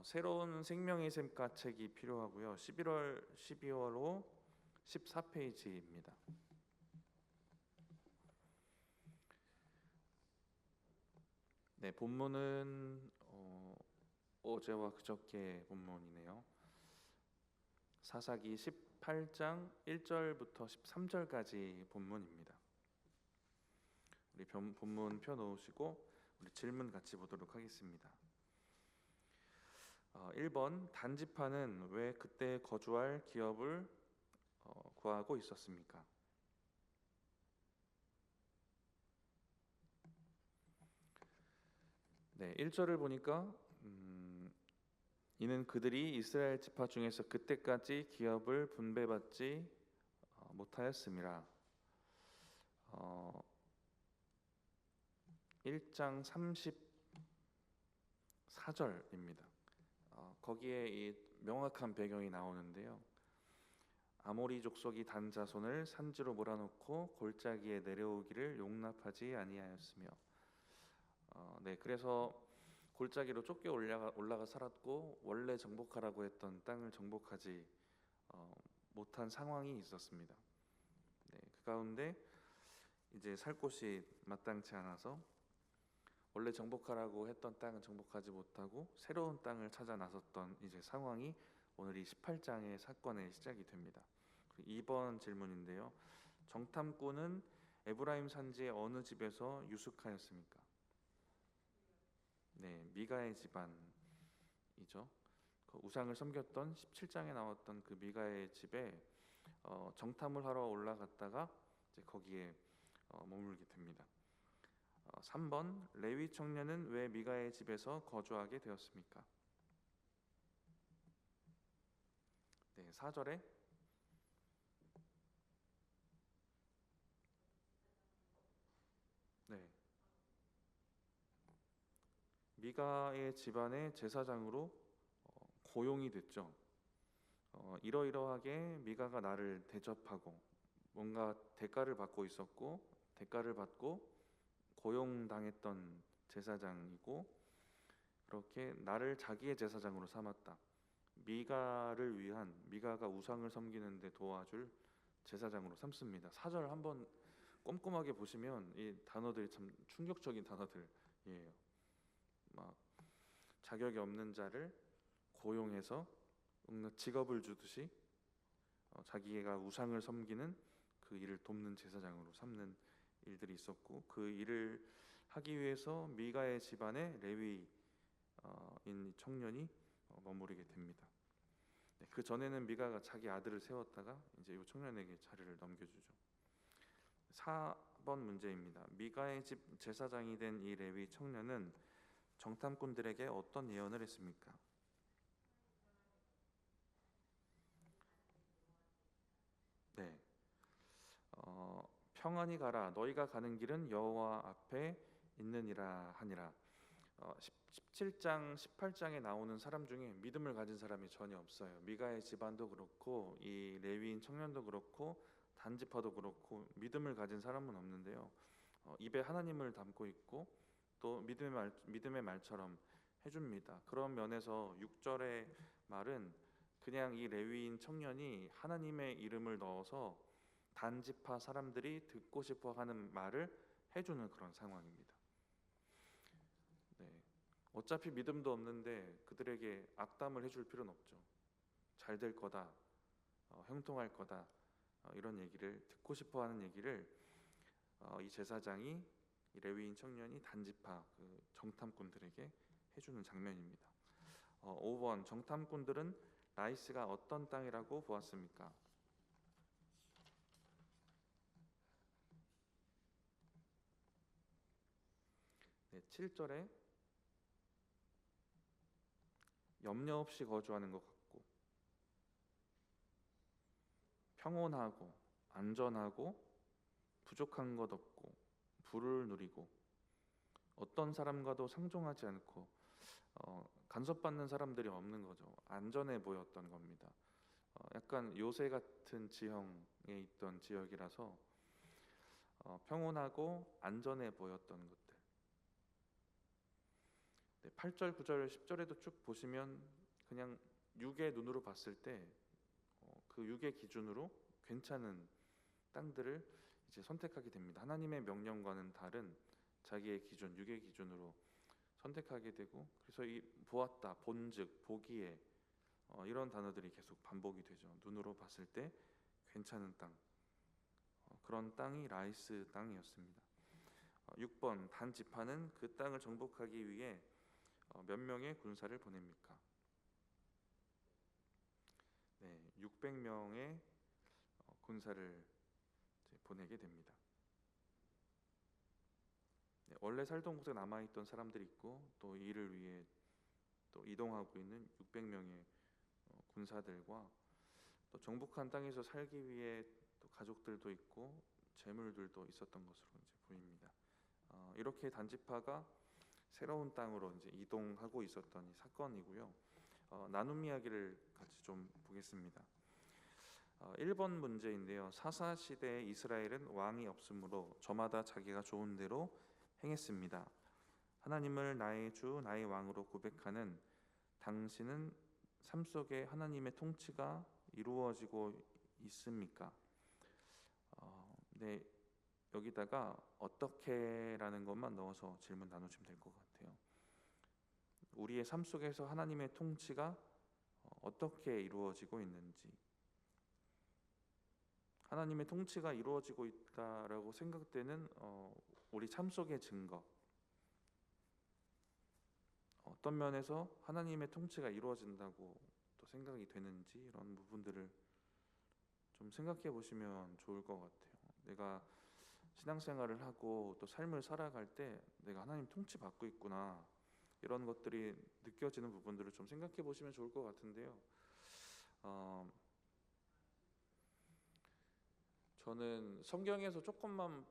새로운 생명의 샘가 책이 필요하고요. 12월 14페이지입니다. 네, 본문은 어제와 그저께 본문이네요. 사사기 18장 1절부터 13절까지 본문입니다. 우리 본문 펴 놓으시고 우리 질문 같이 보도록 하겠습니다. 1번, 단지파는 왜 그때 거주할 기업을 구하고 있었습니까? 네, 1절을 보니까 이는 그들이 이스라엘 지파 중에서 그때까지 기업을 분배받지 못하였음이라. 1장 34절입니다. 거기에 이 명확한 배경이 나오는데요. 아모리 족속이 단 자손을 산지로 몰아놓고 골짜기에 내려오기를 용납하지 아니하였으며, 네, 그래서 골짜기로 쫓겨 올라가 살았고 원래 정복하라고 했던 땅을 정복하지 못한 상황이 있었습니다. 네, 그 가운데 이제 살 곳이 마땅치 않아서 원래 정복하라고 했던 땅은 정복하지 못하고 새로운 땅을 찾아 나섰던 이제 상황이 오늘 이 18장의 사건의 시작이 됩니다. 2번 질문인데요. 정탐꾼은 에브라임 산지의 어느 집에서 유숙하였습니까? 네, 미가의 집안이죠. 그 우상을 섬겼던 17장에 나왔던 그 미가의 집에 정탐을 하러 올라갔다가 이제 거기에 머물게 됩니다. 3번, 레위 청년은 왜 미가의 집에서 거주하게 되었습니까? 네, 4절에 네, 미가의 집안의 제사장으로 고용이 됐죠. 이러이러하게 미가가 나를 대접하고 뭔가 대가를 받고 있었고, 대가를 받고 고용당했던 제사장이고, 그렇게 나를 자기의 제사장으로 삼았다. 미가를 위한, 미가가 우상을 섬기는데 도와줄 제사장으로 삼습니다. 4절 한번 꼼꼼하게 보시면 이 단어들이 참 충격적인 단어들이에요. 막 자격이 없는 자를 고용해서 직업을 주듯이 자기가 우상을 섬기는 그 일을 돕는 제사장으로 삼는 일들이 있었고, 그 일을 하기 위해서 미가의 집안에 레위인 청년이 머무르게 됩니다. 네, 그 전에는 미가가 자기 아들을 세웠다가 이제 이 청년에게 자리를 넘겨주죠. 4번 문제입니다. 미가의 집 제사장이 된 이 레위 청년은 정탐꾼들에게 어떤 예언을 했습니까? 네, 평안히 가라. 너희가 가는 길은 여호와 앞에 있느니라 하니라. 17장, 18장에 나오는 사람 중에 믿음을 가진 사람이 전혀 없어요. 미가의 집안도 그렇고 이 레위인 청년도 그렇고 단지파도 그렇고 믿음을 가진 사람은 없는데요. 입에 하나님을 담고 있고 또 믿음의 말처럼 해줍니다. 그런 면에서 6절의 말은 그냥 이 레위인 청년이 하나님의 이름을 넣어서 단지파 사람들이 듣고 싶어하는 말을 해주는 그런 상황입니다. 네, 어차피 믿음도 없는데 그들에게 악담을 해줄 필요는 없죠. 잘 될 거다, 형통할 거다, 이런 얘기를 듣고 싶어하는 얘기를 이 제사장이 이 레위인 청년이 단지파 그 정탐꾼들에게 해주는 장면입니다. 5번, 정탐꾼들은 라이스가 어떤 땅이라고 보았습니까? 네, 7절에 염려 없이 거주하는 것 같고 평온하고 안전하고 부족한 것 없고 부를 누리고 어떤 사람과도 상종하지 않고 간섭받는 사람들이 없는 거죠. 안전해 보였던 겁니다. 약간 요새 같은 지형에 있던 지역이라서 평온하고 안전해 보였던 것들. 네, 8절, 9절, 10절에도 쭉 보시면 그냥 육의 눈으로 봤을 때 그 육의 기준으로 괜찮은 땅들을 이제 선택하게 됩니다. 하나님의 명령과는 다른 자기의 기준, 육의 기준으로 선택하게 되고, 그래서 이 보았다, 본즉, 보기에 이런 단어들이 계속 반복이 되죠. 눈으로 봤을 때 괜찮은 땅, 그런 땅이 라이스 땅이었습니다. 6번 단 지파는 그 땅을 정복하기 위해 몇 명의 군사를 보냅니까? 네, 600명의 군사를 이제 보내게 됩니다. 네, 원래 살던 곳에 남아있던 사람들이 있고 또 이를 위해 또 이동하고 있는 600명의 군사들과 또 정복한 땅에서 살기 위해 또 가족들도 있고 재물들도 있었던 것으로 이제 보입니다. 이렇게 단지파가 새로운 땅으로 이제 이동하고 있었던 이 사건이고요. 나눔 이야기를 같이 좀 보겠습니다. 1번 문제인데요. 사사 시대에 이스라엘은 왕이 없으므로 저마다 자기가 좋은 대로 행했습니다. 하나님을 나의 주, 나의 왕으로 고백하는 당신은 삶 속에 하나님의 통치가 이루어지고 있습니까? 네, 여기다가 어떻게라는 것만 넣어서 질문 나누시면 될 것 같아요. 우리의 삶 속에서 하나님의 통치가 어떻게 이루어지고 있는지, 하나님의 통치가 이루어지고 있다라고 생각되는 우리 삶 속의 증거, 어떤 면에서 하나님의 통치가 이루어진다고 또 생각이 되는지, 이런 부분들을 좀 생각해 보시면 좋을 것 같아요. 내가 신앙생활을 하고 또 삶을 살아갈 때 내가 하나님 통치 받고 있구나, 이런 것들이 느껴지는 부분들을 좀 생각해 보시면 좋을 것 같은데요. 저는 성경에서 조금만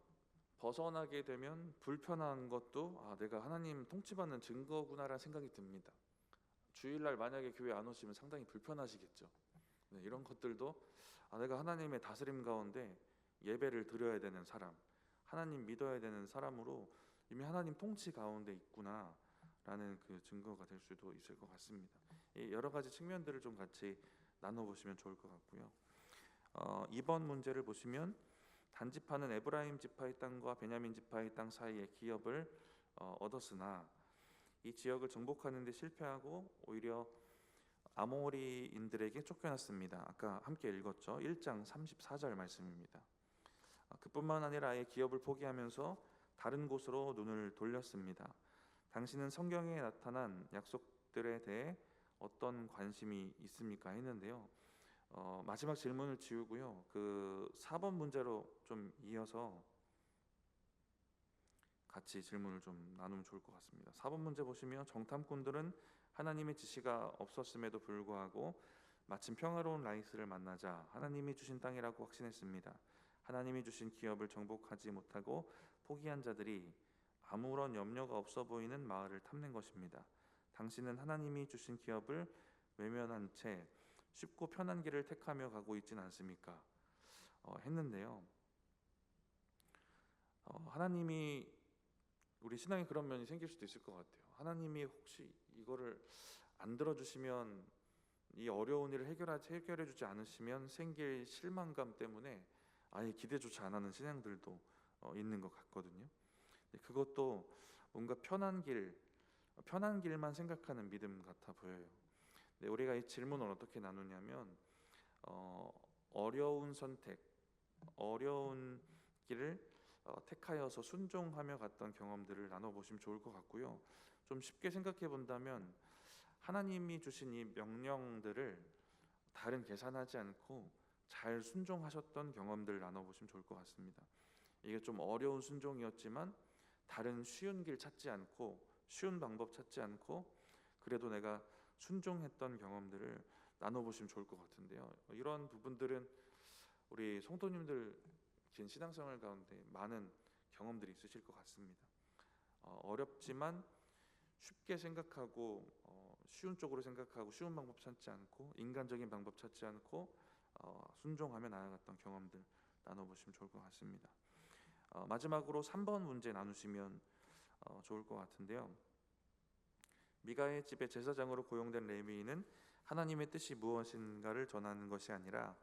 벗어나게 되면 불편한 것도 내가 하나님 통치받는 증거구나라는 생각이 듭니다. 주일날 만약에 교회 안 오시면 상당히 불편하시겠죠. 네, 이런 것들도 내가 하나님의 다스림 가운데 예배를 드려야 되는 사람, 하나님 믿어야 되는 사람으로 이미 하나님 통치 가운데 있구나 라는 그 증거가 될 수도 있을 것 같습니다. 이 여러 가지 측면들을 좀 같이 나눠보시면 좋을 것 같고요. 2번 문제를 보시면 단지파는 에브라임 지파의 땅과 베냐민 지파의 땅 사이에 기업을 얻었으나 이 지역을 정복하는 데 실패하고 오히려 아모리인들에게 쫓겨났습니다. 아까 함께 읽었죠. 1장 34절 말씀입니다. 그뿐만 아니라 아예 기업을 포기하면서 다른 곳으로 눈을 돌렸습니다. 당신은 성경에 나타난 약속들에 대해 어떤 관심이 있습니까? 했는데요. 마지막 질문을 지우고요. 그 4번 문제로 좀 이어서 같이 질문을 좀 나누면 좋을 것 같습니다. 4번 문제 보시면 정탐꾼들은 하나님의 지시가 없었음에도 불구하고 마침 평화로운 라이스를 만나자 하나님이 주신 땅이라고 확신했습니다. 하나님이 주신 기업을 정복하지 못하고 포기한 자들이 아무런 염려가 없어 보이는 마을을 탐낸 것입니다. 당신은 하나님이 주신 기업을 외면한 채 쉽고 편한 길을 택하며 가고 있진 않습니까? 했는데요. 하나님이 우리 신앙에 그런 면이 생길 수도 있을 것 같아요. 하나님이 혹시 이거를 안 들어주시면, 이 어려운 일을 해결해주지 않으시면 생길 실망감 때문에 아예 기대조차 안 하는 신앙들도 있는 것 같거든요. 그것도 뭔가 편한 길만 생각하는 믿음 같아 보여요. 우리가 이 질문을 어떻게 나누냐면 어려운 선택, 어려운 길을 택하여서 순종하며 갔던 경험들을 나눠보시면 좋을 것 같고요. 좀 쉽게 생각해 본다면 하나님이 주신 이 명령들을 다른 계산하지 않고 잘 순종하셨던 경험들을 나눠보시면 좋을 것 같습니다. 이게 좀 어려운 순종이었지만 다른 쉬운 길 찾지 않고, 쉬운 방법 찾지 않고 그래도 내가 순종했던 경험들을 나눠보시면 좋을 것 같은데요. 이런 부분들은 우리 성도님들 긴 신앙생활 가운데 많은 경험들이 있으실 것 같습니다. 어렵지만 쉽게 생각하고 쉬운 쪽으로 생각하고 쉬운 방법 찾지 않고 인간적인 방법 찾지 않고 순종하며 나아갔던 경험들 나눠보시면 좋을 것 같습니다. 마지막으로 3번 문제 나누시면 좋을 것 같은데요. 미가의 집에 제사장으로 고용된 레위인은 하나님의 뜻이 무엇인가를 전하는 것이 아니라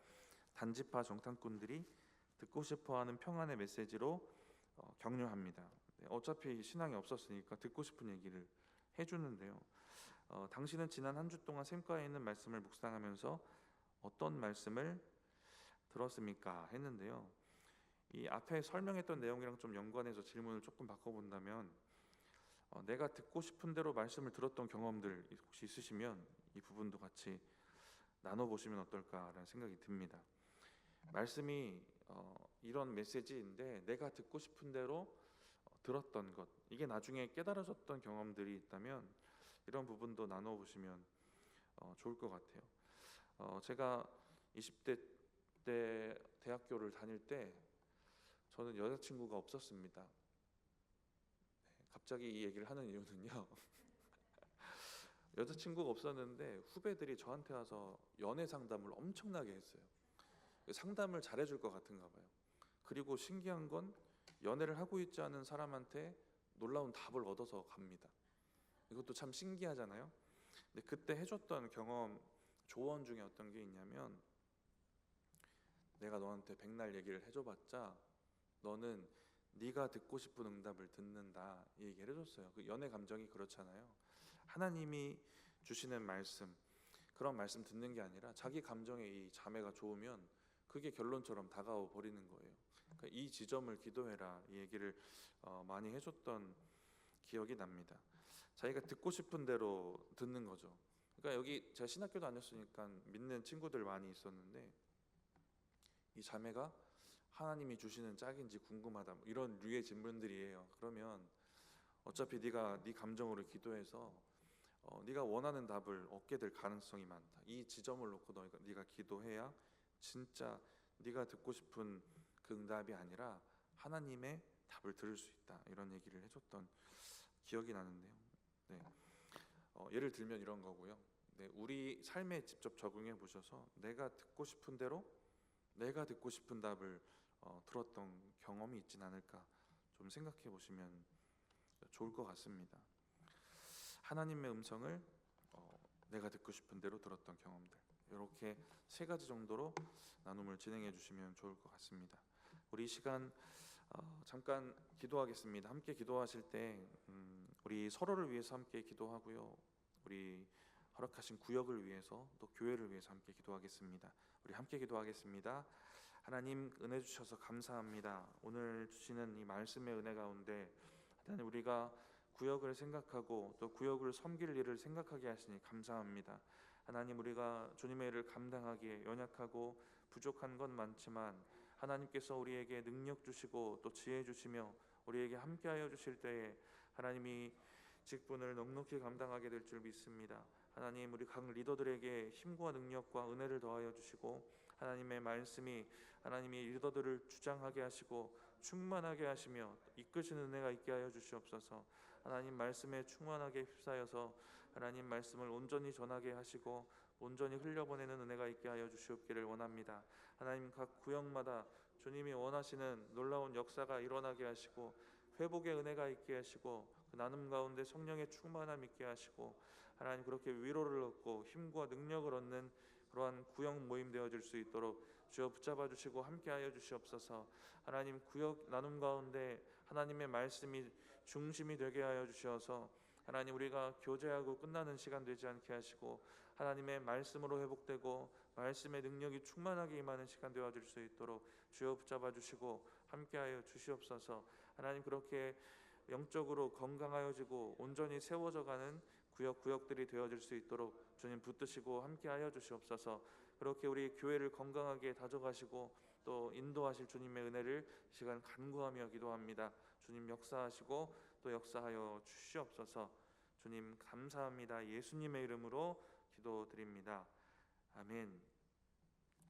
단지파 정탐꾼들이 듣고 싶어하는 평안의 메시지로 격려합니다. 어차피 신앙이 없었으니까 듣고 싶은 얘기를 해주는데요. 당신은 지난 한 주 동안 샘가에 있는 말씀을 묵상하면서 어떤 말씀을 들었습니까? 했는데요. 이 앞에 설명했던 내용이랑 좀 연관해서 질문을 조금 바꿔본다면, 내가 듣고 싶은 대로 말씀을 들었던 경험들 혹시 있으시면 이 부분도 같이 나눠보시면 어떨까라는 생각이 듭니다. 말씀이 이런 메시지인데 내가 듣고 싶은 대로 들었던 것, 이게 나중에 깨달아졌던 경험들이 있다면 이런 부분도 나눠보시면 좋을 것 같아요. 제가 20대 때 대학교를 다닐 때 저는 여자친구가 없었습니다. 갑자기 이 얘기를 하는 이유는요. 여자친구가 없었는데 후배들이 저한테 와서 연애 상담을 엄청나게 했어요. 상담을 잘해줄 것 같은가 봐요. 그리고 신기한 건 연애를 하고 있지 않은 사람한테 놀라운 답을 얻어서 갑니다. 이것도 참 신기하잖아요. 근데 그때 해줬던 경험 조언 중에 어떤 게 있냐면, 내가 너한테 백날 얘기를 해줘봤자 너는 네가 듣고 싶은 응답을 듣는다, 이 얘기를 해줬어요. 그 연애 감정이 그렇잖아요. 하나님이 주시는 말씀, 그런 말씀 듣는 게 아니라 자기 감정에 이 자매가 좋으면 그게 결론처럼 다가와 버리는 거예요. 그러니까 이 지점을 기도해라, 이 얘기를 많이 해줬던 기억이 납니다. 자기가 듣고 싶은 대로 듣는 거죠. 그러니까 여기 제가 신학교 다녔으니까 믿는 친구들 많이 있었는데, 이 자매가 하나님이 주시는 짝인지 궁금하다, 뭐 이런 류의 질문들이에요. 그러면 어차피 네가 네 감정으로 기도해서 네가 원하는 답을 얻게 될 가능성이 많다. 이 지점을 놓고 네가 기도해야 진짜 네가 듣고 싶은 그 응답이 아니라 하나님의 답을 들을 수 있다, 이런 얘기를 해줬던 기억이 나는데요. 네. 예를 들면 이런 거고요. 네, 우리 삶에 직접 적용해 보셔서 내가 듣고 싶은 대로 내가 듣고 싶은 답을 들었던 경험이 있진 않을까 좀 생각해 보시면 좋을 것 같습니다. 하나님의 음성을 내가 듣고 싶은 대로 들었던 경험들, 이렇게 세 가지 정도로 나눔을 진행해 주시면 좋을 것 같습니다. 우리 이 시간 잠깐 기도하겠습니다. 함께 기도하실 때 우리 서로를 위해서 함께 기도하고요, 우리 허락하신 구역을 위해서 또 교회를 위해서 함께 기도하겠습니다. 우리 함께 기도하겠습니다. 하나님, 은혜 주셔서 감사합니다. 오늘 주시는 이 말씀의 은혜 가운데 하나님, 우리가 구역을 생각하고 또 구역을 섬길 일을 생각하게 하시니 감사합니다. 하나님, 우리가 주님의 일을 감당하기에 연약하고 부족한 건 많지만 하나님께서 우리에게 능력 주시고 또 지혜 주시며 우리에게 함께하여 주실 때에 하나님이 직분을 넉넉히 감당하게 될 줄 믿습니다. 하나님, 우리 각 리더들에게 힘과 능력과 은혜를 더하여 주시고 하나님의 말씀이 하나님이 리더들을 주장하게 하시고 충만하게 하시며 이끄시는 은혜가 있게 하여 주시옵소서. 하나님 말씀에 충만하게 휩싸여서 하나님 말씀을 온전히 전하게 하시고 온전히 흘려보내는 은혜가 있게 하여 주시옵기를 원합니다. 하나님, 각 구역마다 주님이 원하시는 놀라운 역사가 일어나게 하시고 회복의 은혜가 있게 하시고 그 나눔 가운데 성령의 충만함 있게 하시고 하나님, 그렇게 위로를 얻고 힘과 능력을 얻는 그러한 구역 모임 되어질 수 있도록 주여 붙잡아 주시고 함께하여 주시옵소서. 하나님, 구역 나눔 가운데 하나님의 말씀이 중심이 되게 하여 주셔서 하나님, 우리가 교제하고 끝나는 시간 되지 않게 하시고 하나님의 말씀으로 회복되고 말씀의 능력이 충만하게 임하는 시간 되어질 수 있도록 주여 붙잡아 주시고 함께하여 주시옵소서. 하나님, 그렇게 영적으로 건강하여지고 온전히 세워져가는 구역들이 되어질 수 있도록 주님 붙드시고 함께하여 주시옵소서. 그렇게 우리 교회를 건강하게 다져가시고 또 인도하실 주님의 은혜를 이 시간 간구하며 기도합니다. 주님 역사하시고 또 역사하여 주시옵소서. 주님 감사합니다. 예수님의 이름으로 기도드립니다. 아멘.